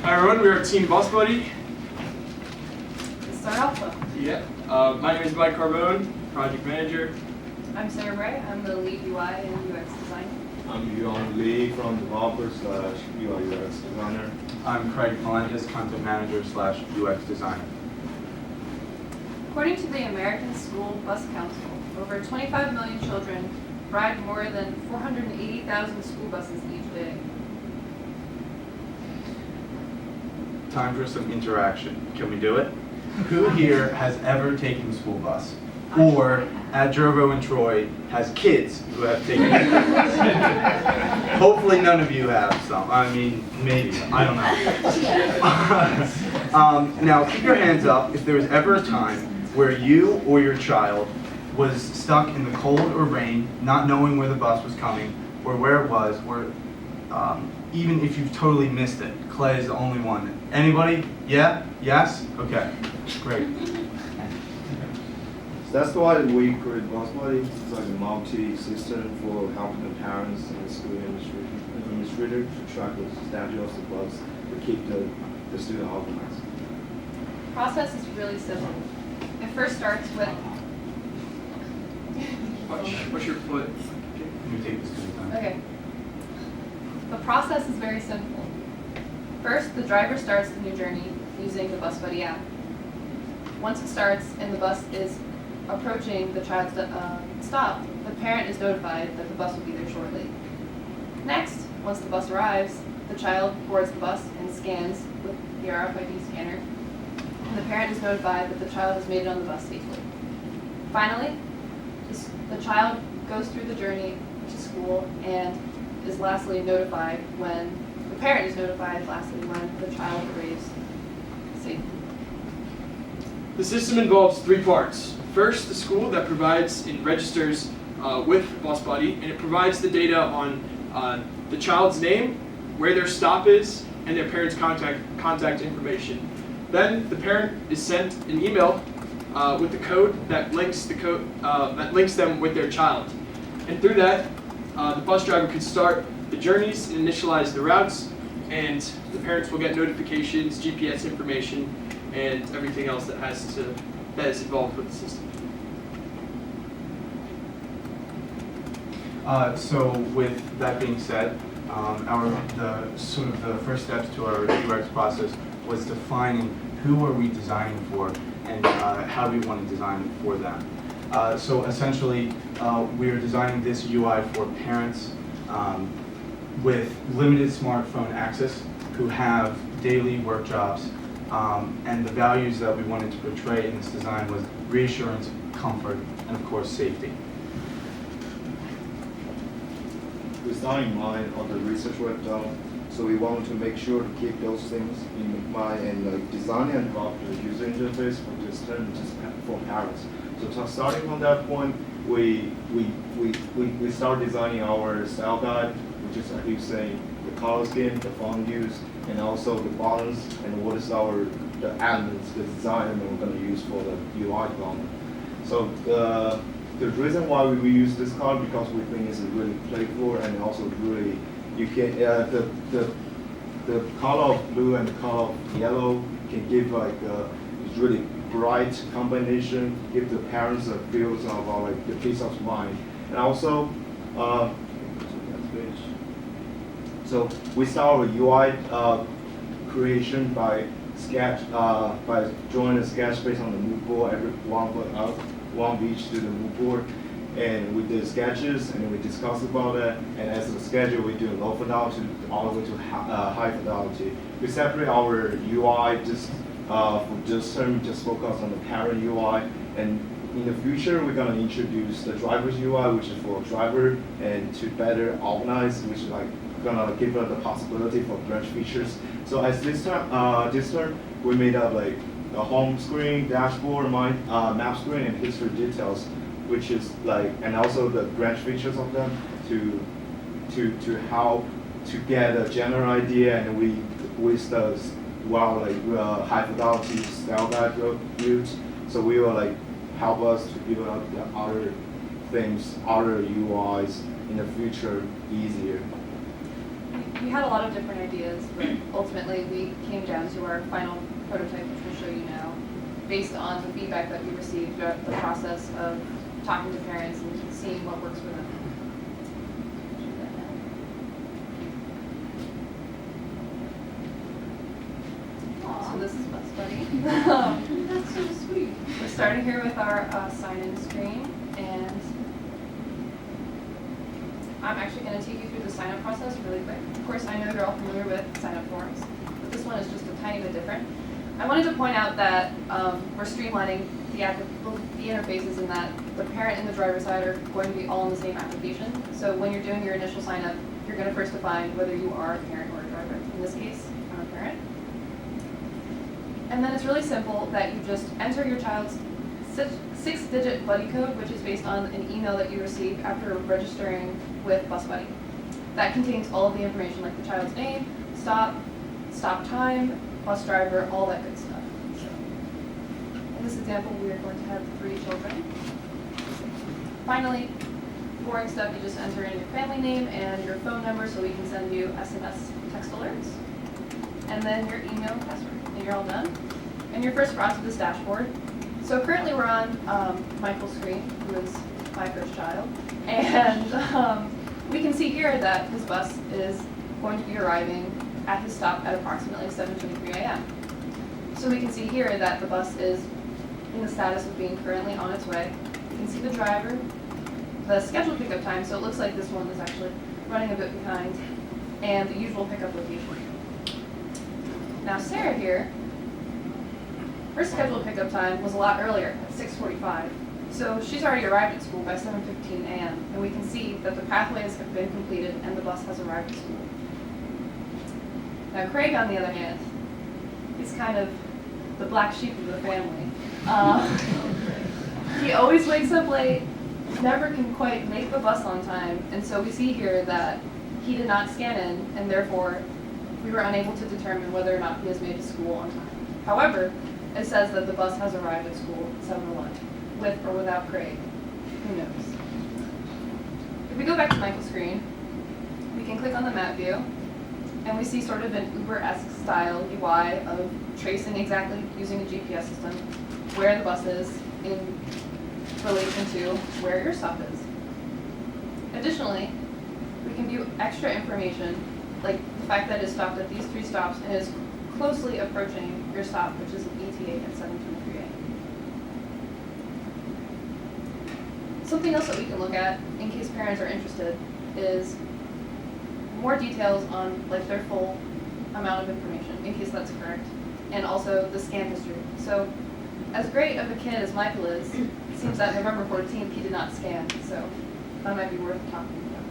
Hi everyone, we are Team Bus Buddy. Let's start off though. Yeah. My name is Mike Carbone, Project Manager. I'm Sarah Bray. I'm the lead UI and UX designer. I'm Yuang Lee from developer / UI UX designer. I'm Craig Melendes, content manager / UX designer. According to the American School Bus Council, over 25 million children ride more than 480,000 school buses each day. Time for some interaction. Can we do it? Who here has ever taken the school bus? Or at Jervo and Troy has kids who have taken the school bus? Hopefully none of you have some. I mean, maybe. I don't know. Now, keep your hands up if there was ever a time where you or your child was stuck in the cold or rain, not knowing where the bus was coming, or where it was, or even if you've totally missed it. Clay is the only one. Anybody? Yeah? Yes? Okay. Great. So that's why we created Bus Buddy. It's like a multi-system for helping the parents and the school administrator to track the schedule of the bus to keep the student organized. The process is really simple. It first starts with Watch your foot. Can we take this to the time? Okay. The process is very simple. First, the driver starts the new journey using the Bus Buddy app. Once it starts and the bus is approaching the child's stop, the parent is notified that the bus will be there shortly. Next, once the bus arrives, the child boards the bus and scans with the RFID scanner, and the parent is notified that the child has made it on the bus safely. Finally, the child goes through the journey to school and is lastly notified when the parent is notified lastly when the child arrives safely. The system involves three parts. First, the school that provides and registers with Bus Buddy, and it provides the data on the child's name, where their stop is, and their parents' contact information. Then the parent is sent an email with the code that links them with their child, and through that, the bus driver can start the journeys and initialize the routes, and the parents will get notifications, GPS information, and everything else that is involved with the system. So with that being said, the first steps to our UX process was defining who are we designing for and how do we want to design for them. So essentially, we are designing this UI for parents with limited smartphone access who have daily work jobs, and the values that we wanted to portray in this design was reassurance, comfort, and of course safety. With that in mind, all the research we've done, so we wanted to make sure to keep those things in mind and like design and develop the user interface for this term, just for parents. So starting from that point, we start designing our style guide, which is like you say, the color scheme, the font use, and also the buttons and what is the elements, the design that we're going to use for the UI development. So the reason why we use this color because we think it's really playful and also really you can the color of blue and the color of yellow can give like it's really bright combination, give the parents a feel of like the peace of mind, and also so we start with UI creation by drawing a sketch based on the mood board. Every one of each to the mood board, and we did sketches and we discussed about it. And as a schedule, we do low fidelity all the way to high fidelity. We separate our UI just for this term, just focus on the parent UI. And in the future, we're gonna introduce the driver's UI, which is for driver, and to better organize, which is like gonna give us the possibility for branch features. So as this term, we made up like a home screen, dashboard, map screen, and history details, which is like, and also the branch features of them to help to get a general idea, and we with the high fidelity style guide route, so we will like help us to build up the other things, other UIs in the future easier. we had a lot of different ideas, but ultimately we came down to our final prototype, which we'll show you now, based on the feedback that we received throughout the process of talking to parents and seeing what works for them. So this is Bus Buddy. That's so sweet. We're starting here with our sign-in screen, and I'm actually going to take you through the sign-up process really quick. Of course, I know you're all familiar with sign-up forms, but this one is just a tiny bit different. I wanted to point out that we're streamlining the interfaces in that the parent and the driver's side are going to be all in the same application. So when you're doing your initial sign-up, you're going to first define whether you are a parent or a driver. In this case, I'm a parent. And then it's really simple that you just enter your child's 6-digit buddy code, which is based on an email that you receive after registering with Bus Buddy. That contains all of the information like the child's name, stop time, bus driver, all that good stuff. So, in this example, we are going to have 3 children. Finally, boring stuff, you just enter in your family name and your phone number so we can send you SMS text alerts. And then your email and password. And you're all done. And you're first brought to this dashboard. So currently we're on Michael's screen, who is my first child. And we can see here that his bus is going to be arriving at his stop at approximately 7:23 a.m. So we can see here that the bus is in the status of being currently on its way. You can see the driver, the scheduled pickup time, so it looks like this one is actually running a bit behind, and the usual pickup location. Now Sarah here, her scheduled pickup time was a lot earlier, at 6:45. So she's already arrived at school by 7:15 a.m. and we can see that the pathways have been completed and the bus has arrived at school. Now Craig, on the other hand, he's kind of the black sheep of the family. He always wakes up late, never can quite make the bus on time, and so we see here that he did not scan in, and therefore we were unable to determine whether or not he has made it to school on time. However, it says that the bus has arrived at school at 7:01, with or without Craig. Who knows? If we go back to Michael's screen, we can click on the map view, and we see sort of an Uber-esque style UI of tracing exactly, using a GPS system, where the bus is in relation to where your stop is. Additionally, we can view extra information, like the fact that it stopped at these 3 stops and is closely approaching your stop, which is an ETA at 7:23 a.m. Something else that we can look at, in case parents are interested, is more details on like their full amount of information, in case that's correct, and also the scan history. So, as great of a kid as Michael is, it seems that November 14th he did not scan, so that might be worth talking about.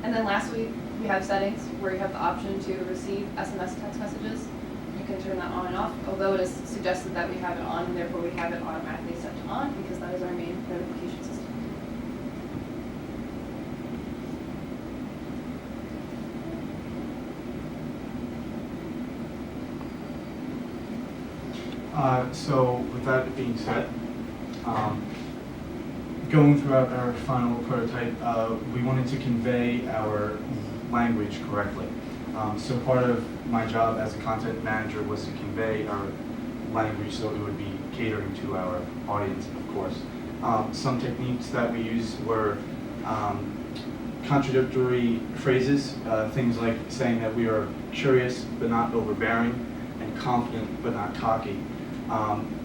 And then lastly, we have settings where you have the option to receive SMS text messages. You can turn that on and off, although it is suggested that we have it on, and therefore we have it automatically set to on because that is our main notification system. So with that being said, going throughout our final prototype, we wanted to convey our language correctly. So part of my job as a content manager was to convey our language so it would be catering to our audience, of course. Some techniques that we used were contradictory phrases, things like saying that we are curious but not overbearing, and confident but not cocky.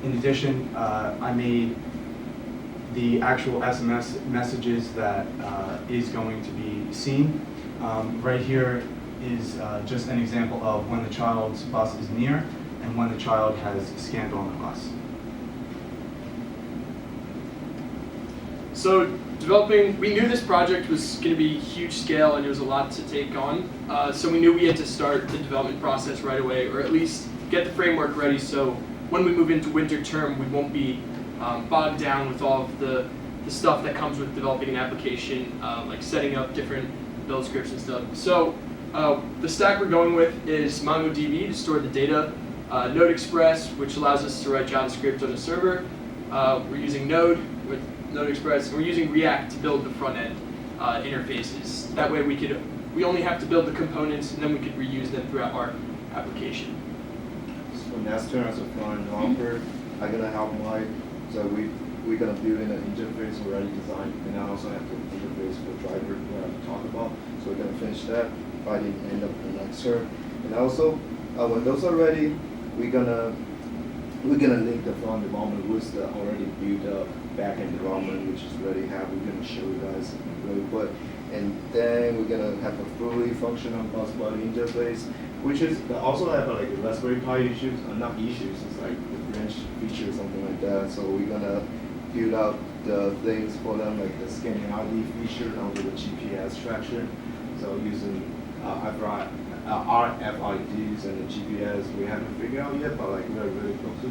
In addition, I made the actual SMS messages that is going to be seen. Right here is just an example of when the child's bus is near and when the child has scanned on the bus. So we knew this project was going to be huge scale and it was a lot to take on. So we knew we had to start the development process right away, or at least get the framework ready so when we move into winter term, we won't be bogged down with all of the stuff that comes with developing an application, like setting up different build scripts and stuff. So the stack we're going with is MongoDB to store the data, Node Express, which allows us to write JavaScript on a server. We're using Node with Node Express, and we're using React to build the front end. interfaces. That way we only have to build the components and then we could reuse them throughout our application. So next turn as a front offer, I'm gonna help Mike. So we're gonna build in an interface already designed, and I also have the interface for driver we have to talk about. So we're gonna finish that by the end of the next term. And also, when those are ready, we're gonna link the front development with the already built up backend development, which is ready have. We're gonna show you guys really quick. And then we're gonna have a fully functional bus body interface, which is also have like Raspberry Pi issues, not issues, it's like the branch feature or something like that. So we're gonna build out the things for them, like the scanning ID feature and also the GPS traction. So using RFIDs and the GPS, we haven't figured out yet, but like we're really close to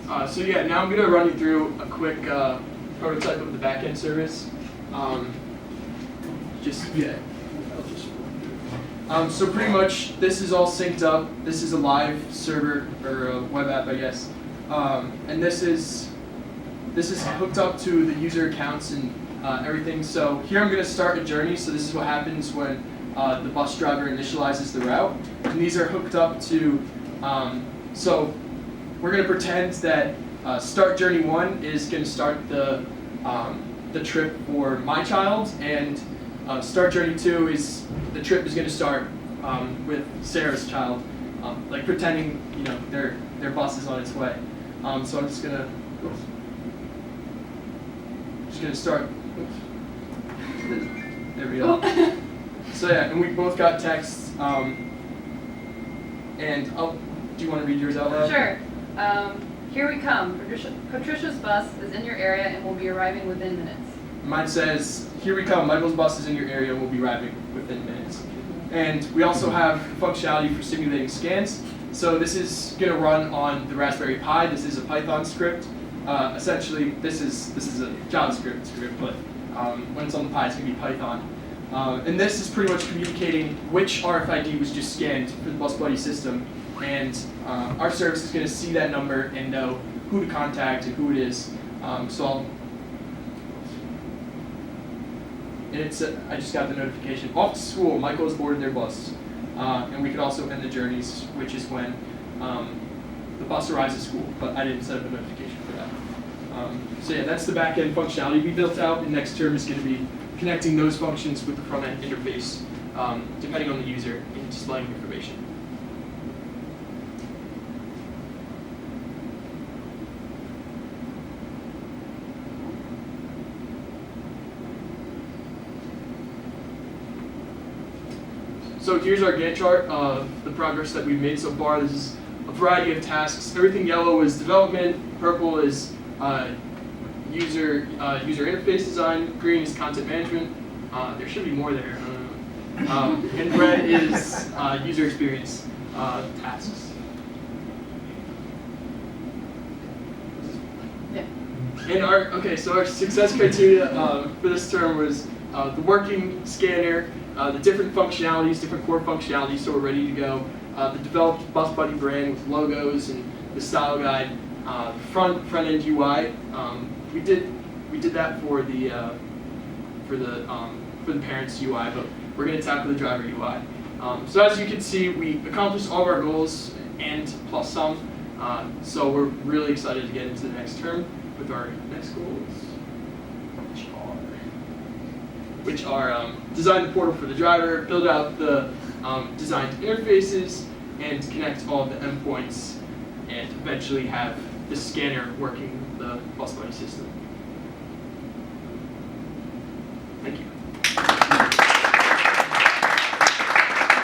that. So yeah, now I'm going to run you through a quick prototype of the backend service. So pretty much this is all synced up. This is a live server or a web app, I guess, and this is hooked up to the user accounts and everything. So here I'm going to start a journey. So this is what happens when the bus driver initializes the route, and these are hooked up to. So we're going to pretend that start journey 1 is going to start the trip for my child, and start journey 2 is the trip is going to start with Sarah's child, like pretending their bus is on its way. So I'm just gonna start. Oops. There we go. So yeah, and we both got texts. And do you want to read yours out loud? Sure. Here we come. Patricia's bus is in your area and will be arriving within minutes. Mine says, here we come, Michael's bus is in your area and will be arriving within minutes. And we also have functionality for simulating scans. So this is going to run on the Raspberry Pi. This is a Python script. Essentially, this is a JavaScript script, but when it's on the Pi, it's going to be Python. And this is pretty much communicating which RFID was just scanned for the bus buddy system. And our service is going to see that number and know who to contact and who it is. And I just got the notification. Off to school, Michael has boarded their bus. And we could also end the journeys, which is when the bus arrives at school, but I didn't set up a notification for that. So yeah, that's the back-end functionality we built out, and next term is going to be connecting those functions with the front-end interface, depending on the user, and displaying information. So here's our Gantt chart of the progress that we've made so far. This is a variety of tasks. Everything yellow is development, purple is user interface design, green is content management. There should be more there. And red is user experience tasks. Yeah. And our success criteria for this term was the working scanner, the different functionalities, different core functionalities, so we're ready to go. The developed Bus Buddy brand with logos and the style guide, front end UI. We did that for the parents UI, but we're going to tackle the driver UI. So as you can see, we accomplished all of our goals and plus some. So we're really excited to get into the next term with our next goals, which are design the portal for the driver, build out the designed interfaces, and connect all of the endpoints, and eventually have the scanner working with the Bus Buddy system. Thank you.